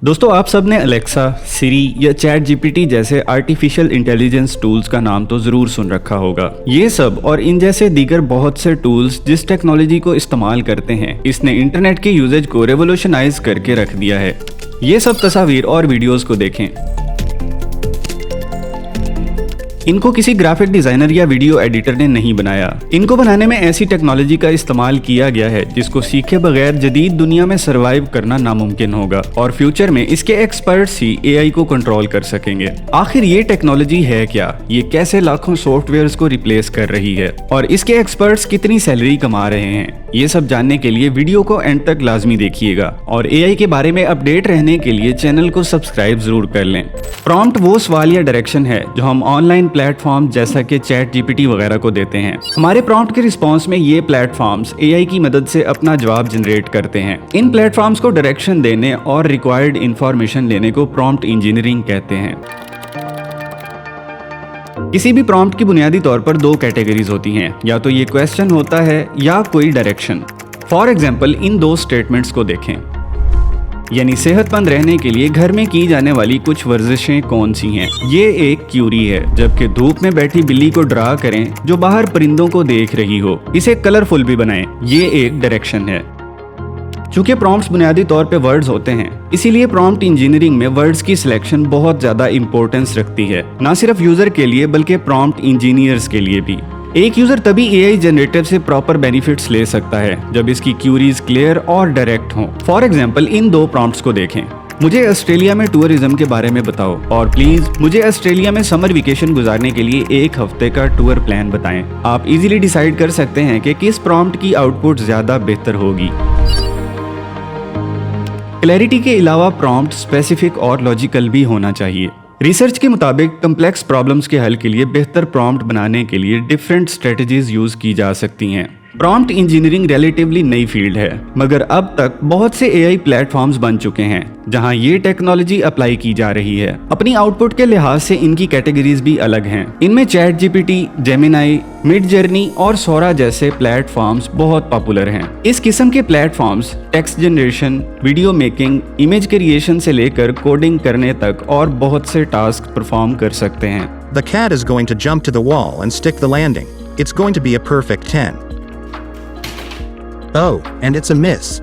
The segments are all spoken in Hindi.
दोस्तों, आप सब ने अलेक्सा, सिरी या चैट जीपीटी जैसे आर्टिफिशियल इंटेलिजेंस टूल्स का नाम तो जरूर सुन रखा होगा। ये सब और इन जैसे दीगर बहुत से टूल्स जिस टेक्नोलॉजी को इस्तेमाल करते हैं, इसने इंटरनेट के यूजेज को रेवोल्यूशनाइज करके रख दिया है। ये सब तस्वीर और वीडियोस को देखें। इनको किसी ग्राफिक डिजाइनर या वीडियो एडिटर ने नहीं बनाया। इनको बनाने में ऐसी टेक्नोलॉजी का इस्तेमाल किया गया है जिसको सीखे बगैर जदीद दुनिया में सरवाइव करना नामुमकिन होगा और फ्यूचर में इसके एक्सपर्ट्स ही एआई को कंट्रोल कर सकेंगे। आखिर ये टेक्नोलॉजी है क्या? ये कैसे लाखों सॉफ्टवेयर्स को रिप्लेस कर रही है और इसके एक्सपर्ट्स कितनी सैलरी कमा रहे हैं? ये सब जानने के लिए वीडियो को एंड तक लाजमी देखिएगा और एआई के बारे में अपडेट रहने के लिए चैनल को सब्सक्राइब जरूर कर लें। प्रॉम्प्ट वो सवाल या डायरेक्शन है जो हम ऑनलाइन प्लेटफॉर्म जैसा कि चैट जीपीटी वगैरह को देते हैं। हमारे प्रॉम्प्ट के रिस्पॉन्स में ये प्लेटफॉर्म्स एआई की मदद से अपना जवाब जनरेट करते हैं। इन प्लेटफॉर्म्स को डायरेक्शन देने और रिक्वायर्ड इंफॉर्मेशन लेने को प्रॉम्प्ट इंजीनियरिंग कहते हैं। किसी भी प्रॉम्प्ट की बुनियादी तौर पर दो कैटेगरीज होती हैं, या तो ये क्वेश्चन होता है या कोई डायरेक्शन। फॉर एग्जाम्पल, इन दो स्टेटमेंट्स को देखें, यानी सेहतमंद रहने के लिए घर में की जाने वाली कुछ वर्जिशें कौन सी हैं। ये एक क्यूरी है, जबकि धूप में बैठी बिल्ली को ड्रा करें जो बाहर परिंदों को देख रही हो। इसे कलरफुल भी बनाएं, ये एक डायरेक्शन है। चूंकि प्रॉम्प्ट्स बुनियादी तौर पे वर्ड्स होते हैं, इसीलिए प्रॉम्प्ट इंजीनियरिंग में वर्ड्स की सिलेक्शन बहुत ज्यादा इंपॉर्टेंस रखती है, ना सिर्फ यूजर के लिए बल्कि प्रॉम्प्ट इंजीनियर्स के लिए भी। एक यूजर तभी एआई जनरेटर से प्रॉपर बेनिफिट्स ले सकता है जब इसकी क्यूरीज क्लियर और डायरेक्ट हों। फॉर एग्जाम्पल, इन दो प्रॉम्प्ट्स को देखें। मुझे ऑस्ट्रेलिया में टूरिज्म के बारे में बताओ और प्लीज मुझे ऑस्ट्रेलिया में समर वेकेशन गुजारने के लिए 1 हफ्ते का टूर प्लान बताएं। आप इजीली डिसाइड कर सकते हैं कि किस प्रॉम्प्ट की आउटपुट ज्यादा बेहतर होगी। क्लैरिटी के अलावा प्रॉम्प्ट स्पेसिफिक और लॉजिकल भी होना चाहिए। रिसर्च के मुताबिक कम्प्लेक्स प्रॉब्लम्स के हल के लिए बेहतर प्रॉम्प्ट बनाने के लिए डिफरेंट स्ट्रेटजीज यूज की जा सकती हैं। प्रॉम्प्ट इंजीनियरिंग रिलेटिवली नई फील्ड है, मगर अब तक बहुत से एआई प्लेटफॉर्म्स बन चुके हैं जहां ये टेक्नोलॉजी अप्लाई की जा रही है। अपनी आउटपुट के लिहाज से इनकी कैटेगरीज भी अलग हैं। इनमें चैट जीपीटी, जेमिनाई, मिडजर्नी और सोरा जैसे प्लेटफॉर्म्स बहुत पॉपुलर हैं। इस किस्म के platforms text generation, video making, image creation से लेकर कोडिंग करने तक और बहुत से टास्क परफॉर्म कर सकते हैं। The cat is going to jump to the wall and stick the landing. It's going to be a perfect 10. Oh, and it's a miss.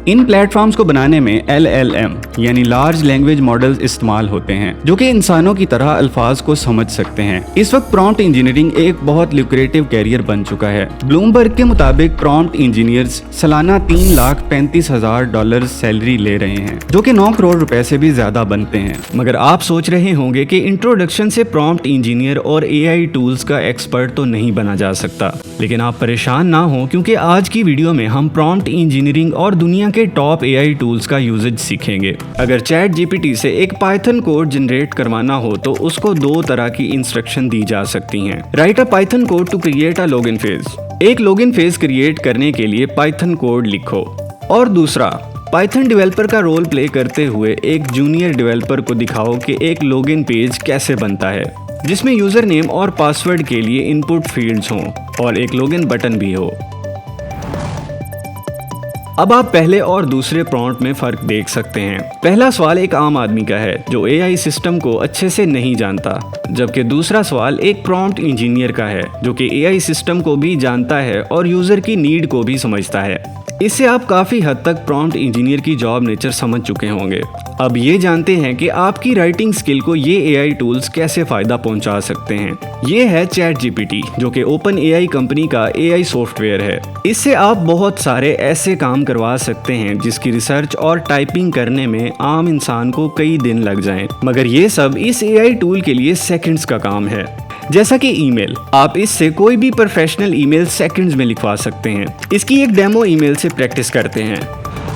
In platforms को बनाने में LLM यानी लार्ज लैंग्वेज मॉडल्स इस्तेमाल होते हैं, जो कि इंसानों की तरह अल्फाज को समझ सकते हैं। इस वक्त प्रॉम्प्ट इंजीनियरिंग एक बहुत लुक्रेटिव कैरियर बन चुका है। ब्लूमबर्ग के मुताबिक प्रॉम्प्ट इंजीनियर्स सालाना $3,35,000 सैलरी ले रहे हैं, जो कि 9 करोड़ रुपए से भी ज्यादा बनते हैं। मगर आप सोच रहे होंगे कि इंट्रोडक्शन से प्रॉम्प्ट इंजीनियर और एआई टूल्स का एक्सपर्ट तो नहीं बना जा सकता, लेकिन आप परेशान ना हो, क्योंकि आज की वीडियो में हम प्रॉम्प्ट इंजीनियरिंग और दुनिया के टॉप एआई टूल्स का यूजेज सीखेंगे। अगर चैट जीपीटी से एक पाइथन कोड जनरेट करवाना हो तो उसको 2 तरह की इंस्ट्रक्शन दी जा सकती हैं। Write a Python code to create a login phase. एक लॉगिन फेज क्रिएट करने के लिए पाइथन कोड लिखो, और दूसरा, पाइथन डेवलपर का रोल प्ले करते हुए एक जूनियर डेवलपर को दिखाओ कि एक लॉगिन पेज कैसे बनता है, जिसमें यूजर नेम और पासवर्ड के लिए इनपुट फील्ड्स हों और एक लॉगिन बटन भी हो। अब आप पहले और दूसरे प्रॉम्प्ट में फर्क देख सकते हैं। पहला सवाल एक आम आदमी का है जो एआई सिस्टम को अच्छे से नहीं जानता, जबकि दूसरा सवाल एक प्रॉम्प्ट इंजीनियर का है जो कि एआई सिस्टम को भी जानता है और यूजर की नीड को भी समझता है। इससे आप काफी हद तक प्रॉम्प्ट इंजीनियर की जॉब नेचर समझ चुके होंगे। अब ये जानते हैं कि आपकी राइटिंग स्किल को ये एआई टूल्स कैसे फायदा पहुंचा सकते हैं। ये है चैट जीपीटी, जो कि ओपन एआई कंपनी का एआई सॉफ्टवेयर है। इससे आप बहुत सारे ऐसे काम करवा सकते हैं जिसकी रिसर्च और टाइपिंग करने में आम इंसान को कई दिन लग जाएं, मगर ये सब इस एआई टूल के लिए सेकंड्स का काम है। जैसा कि ईमेल, आप इससे कोई भी प्रोफेशनल ईमेल सेकंड्स में लिखवा सकते हैं। इसकी एक डेमो ईमेल से प्रैक्टिस करते हैं।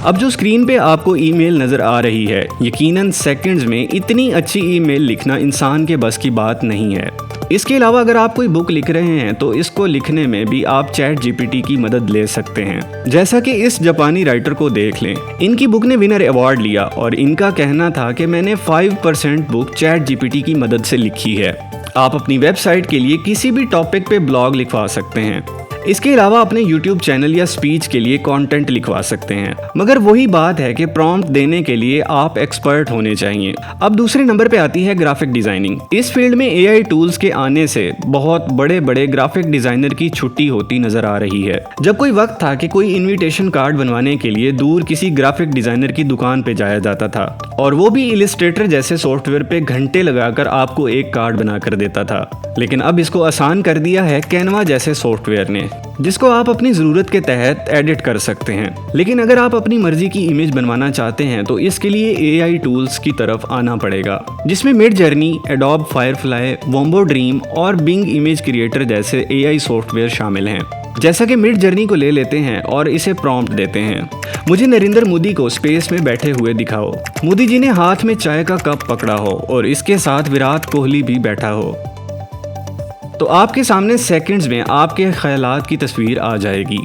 अब जो स्क्रीन पे आपको ईमेल नज़र आ रही है, यकीनन सेकंड्स में इतनी अच्छी ईमेल लिखना इंसान के बस की बात नहीं है। इसके अलावा अगर आप कोई बुक लिख रहे हैं तो इसको लिखने में भी आप चैट जीपीटी की मदद ले सकते हैं। जैसा कि इस जापानी राइटर को देख लें, इनकी बुक ने विनर अवार्ड लिया और इनका कहना था कि मैंने 5% बुक चैट जीपीटी की मदद से लिखी है। आप अपनी वेबसाइट के लिए किसी भी टॉपिक पे ब्लॉग लिखवा सकते हैं। इसके अलावा अपने YouTube चैनल या स्पीच के लिए कंटेंट लिखवा सकते हैं। मगर वही बात है कि प्रॉम्प्ट देने के लिए आप एक्सपर्ट होने चाहिए। अब दूसरे नंबर पे आती है ग्राफिक डिजाइनिंग। इस फील्ड में AI टूल्स के आने से बहुत बड़े बड़े ग्राफिक डिजाइनर की छुट्टी होती नजर आ रही है। जब कोई वक्त था कि कोई इनविटेशन कार्ड बनवाने के लिए दूर किसी ग्राफिक डिजाइनर की दुकान पे जाया जाता था, और वो भी इलिस्ट्रेटर जैसे सॉफ्टवेयर पे घंटे लगाकर आपको एक कार्ड बना कर देता था। लेकिन अब इसको आसान कर दिया है कैनवा जैसे सॉफ्टवेयर ने, जिसको आप अपनी ज़रूरत के तहत एडिट कर सकते हैं। लेकिन अगर आप अपनी मर्जी की इमेज बनवाना चाहते हैं तो इसके लिए AI टूल्स की तरफ आना पड़ेगा, जिसमें Midjourney, Adobe Firefly, Wombo Dream और बिंग इमेज क्रिएटर जैसे AI सॉफ्टवेयर शामिल हैं। जैसा कि मिड जर्नी को ले लेते हैं और इसे प्रॉम्प्ट देते हैं, मुझे नरेंद्र मोदी को स्पेस में बैठे हुए दिखाओ। मोदी जी ने हाथ में चाय का कप पकड़ा हो और इसके साथ विराट कोहली भी बैठा हो, तो आपके सामने सेकंड्स में आपके ख्यालात की तस्वीर आ जाएगी।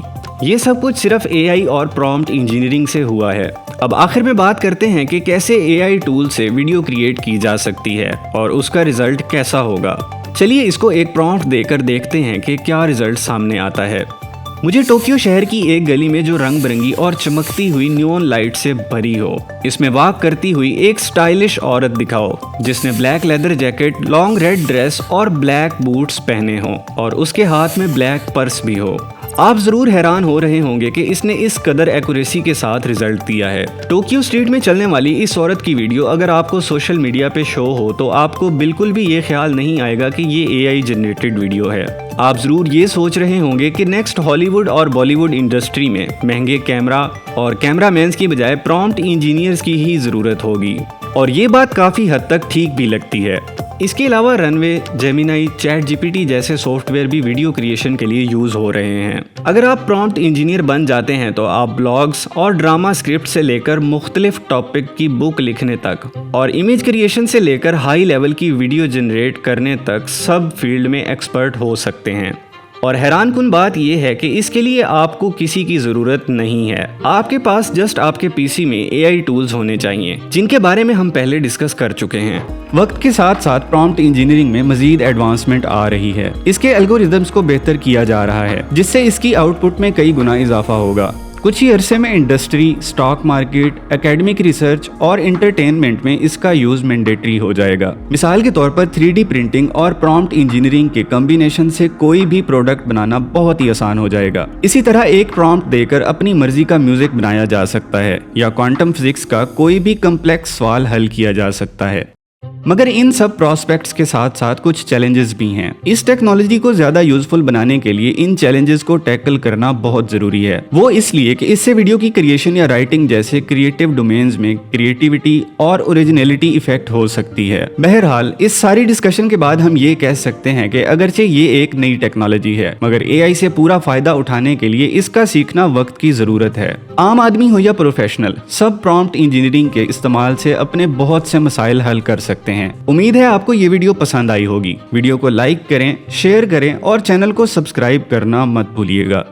ये सब कुछ सिर्फ AI और प्रॉम्प्ट इंजीनियरिंग से हुआ है। अब आखिर में बात करते हैं कि कैसे AI टूल से वीडियो क्रिएट की जा सकती है और उसका रिजल्ट कैसा होगा। चलिए इसको एक प्रॉम्प्ट देकर देखते हैं कि क्या रिजल्ट सामने आता है। मुझे टोक्यो शहर की एक गली में जो रंग बिरंगी और चमकती हुई नियॉन लाइट से भरी हो, इसमें वॉक करती हुई एक स्टाइलिश औरत दिखाओ, जिसने black leather jacket, long red dress और ब्लैक बूट्स पहने हों और उसके हाथ में ब्लैक पर्स भी हो। आप जरूर हैरान हो रहे होंगे कि इसने इस कदर एक्यूरेसी के साथ रिजल्ट दिया है। टोक्यो स्ट्रीट में चलने वाली इस औरत की वीडियो अगर आपको सोशल मीडिया पे शो हो तो आपको बिल्कुल भी ये ख्याल नहीं आएगा कि ये AI जनरेटेड वीडियो है। आप जरूर ये सोच रहे होंगे कि नेक्स्ट हॉलीवुड और बॉलीवुड इंडस्ट्री में महंगे कैमरा और कैमरामैन्स की बजाय प्रॉम्प्ट इंजीनियर्स की ही ज़रूरत होगी, और ये बात काफ़ी हद तक ठीक भी लगती है। इसके अलावा रनवे, जेमिनाई, चैट GPT जैसे सॉफ्टवेयर भी वीडियो क्रिएशन के लिए यूज़ हो रहे हैं। अगर आप प्रॉम्प्ट इंजीनियर बन जाते हैं तो आप ब्लॉग्स और ड्रामा स्क्रिप्ट से लेकर मुख्तलिफ टॉपिक की बुक लिखने तक और इमेज क्रिएशन से लेकर हाई लेवल की वीडियो जनरेट करने तक सब फील्ड में एक्सपर्ट हो सकते हैं। और हैरानकुन बात यह है कि इसके लिए आपको किसी की ज़रूरत नहीं है। आपके पास जस्ट आपके PC में AI टूल्स होने चाहिए, जिनके बारे में हम पहले डिस्कस कर चुके हैं। वक्त के साथ साथ प्रॉम्प्ट इंजीनियरिंग में मजीद एडवांसमेंट आ रही है। इसके एल्गोरिदम्स को बेहतर किया जा रहा है, जिससे इसकी आउटपुट में कई गुना इजाफा होगा। कुछ ही अरसे में industry, stock market, academic research और एंटरटेनमेंट में इसका यूज मैंडेटरी हो जाएगा। मिसाल के तौर पर 3D प्रिंटिंग और प्रॉम्प्ट इंजीनियरिंग के कॉम्बिनेशन से कोई भी प्रोडक्ट बनाना बहुत ही आसान हो जाएगा। इसी तरह एक प्रॉम्प्ट देकर अपनी मर्जी का म्यूजिक बनाया जा सकता है या क्वांटम फिजिक्स का कोई भी कम्प्लेक्स सवाल हल किया जा सकता है। मगर इन सब प्रोस्पेक्ट्स के साथ साथ कुछ चैलेंजेस भी हैं। इस टेक्नोलॉजी को ज्यादा यूजफुल बनाने के लिए इन चैलेंजेस को टैकल करना बहुत जरूरी है। वो इसलिए कि इससे वीडियो की क्रिएशन या राइटिंग जैसे क्रिएटिव डोमेन्स में क्रिएटिविटी और ओरिजिनलिटी इफेक्ट हो सकती है। बहरहाल इस सारी डिस्कशन के बाद हम ये कह सकते हैं कि अगरचे ये एक नई टेक्नोलॉजी है, मगर AI से पूरा फायदा उठाने के लिए इसका सीखना वक्त की जरूरत है। आम आदमी हो या प्रोफेशनल, सब प्रॉम्प्ट इंजीनियरिंग के इस्तेमाल से अपने बहुत से मसाइल हल कर सकते हैं। उम्मीद है आपको ये वीडियो पसंद आई होगी। वीडियो को लाइक करें, शेयर करें और चैनल को सब्सक्राइब करना मत भूलिएगा।